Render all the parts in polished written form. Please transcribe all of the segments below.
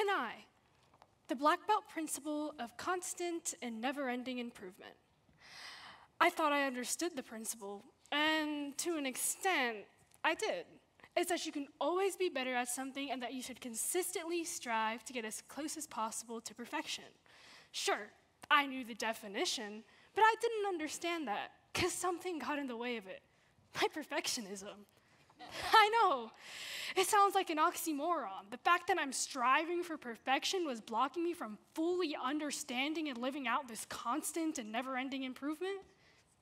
Anaiah, the black belt principle of constant and never-ending improvement. I thought I understood the principle, and to an extent, I did. It's that you can always be better at something and that you should consistently strive to get as close as possible to perfection. Sure, I knew the definition, but I didn't understand that because something got in the way of it. My perfectionism. I know, it sounds like an oxymoron. The fact that I'm striving for perfection was blocking me from fully understanding and living out this constant and never-ending improvement?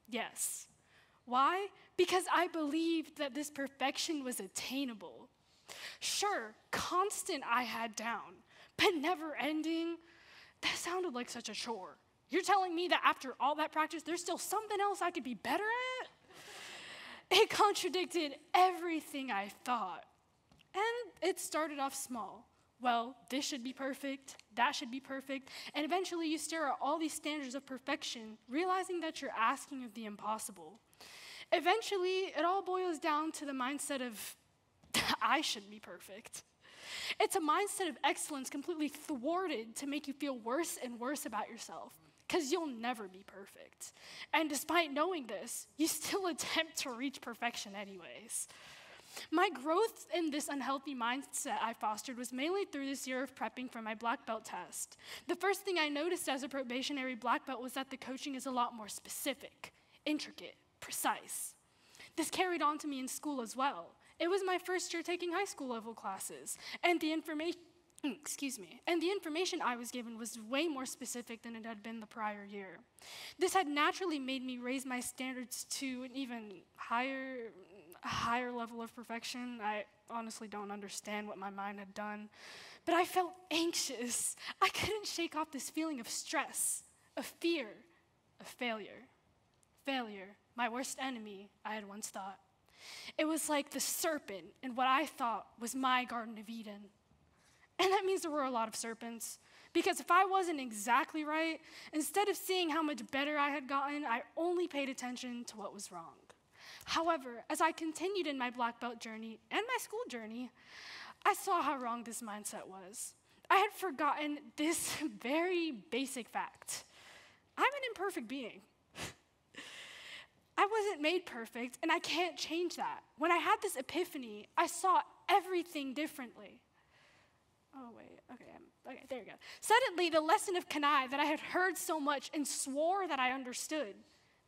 Yes. Why? Because I believed that this perfection was attainable. Sure, constant I had down, but never-ending, that sounded like such a chore. You're telling me that after all that practice, there's still something else I could be better at? It contradicted everything I thought. And it started off small. Well, this should be perfect, that should be perfect, and eventually you stare at all these standards of perfection, realizing that you're asking of the impossible. Eventually, it all boils down to the mindset of, I should be perfect. It's a mindset of excellence completely thwarted to make you feel worse and worse about yourself, because you'll never be perfect. And despite knowing this, you still attempt to reach perfection anyways. My growth in this unhealthy mindset I fostered was mainly through this year of prepping for my black belt test. The first thing I noticed as a probationary black belt was that the coaching is a lot more specific, intricate, precise. This carried on to me in school as well. It was my first year taking high school level classes, and the information I was given was way more specific than it had been the prior year. This had naturally made me raise my standards to an even higher level of perfection. I honestly don't understand what my mind had done, but I felt anxious. I couldn't shake off this feeling of stress, of fear, of failure. Failure, my worst enemy, I had once thought. It was like the serpent in what I thought was my Garden of Eden. And that means there were a lot of serpents, because if I wasn't exactly right, instead of seeing how much better I had gotten, I only paid attention to what was wrong. However, as I continued in my black belt journey and my school journey, I saw how wrong this mindset was. I had forgotten this very basic fact. I'm an imperfect being. I wasn't made perfect, and I can't change that. When I had this epiphany, I saw everything differently. Oh, wait, okay, there you go. Suddenly, the lesson of Anaiah that I had heard so much and swore that I understood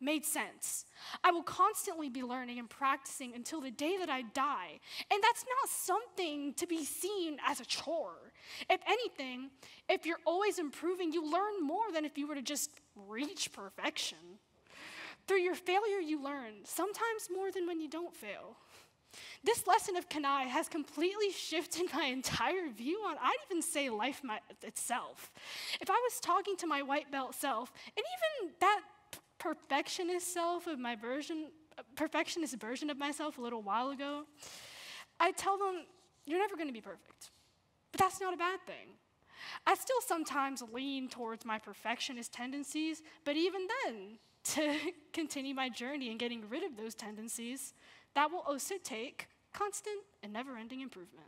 made sense. I will constantly be learning and practicing until the day that I die, and that's not something to be seen as a chore. If anything, if you're always improving, you learn more than if you were to just reach perfection. Through your failure, you learn, sometimes more than when you don't fail. This lesson of Anaiah has completely shifted my entire view on, I'd even say, life itself. If I was talking to my white belt self, and even that perfectionist version of myself a little while ago, I'd tell them, you're never going to be perfect. But that's not a bad thing. I still sometimes lean towards my perfectionist tendencies, but even then, to continue my journey and getting rid of those tendencies, that will also take constant and never-ending improvement.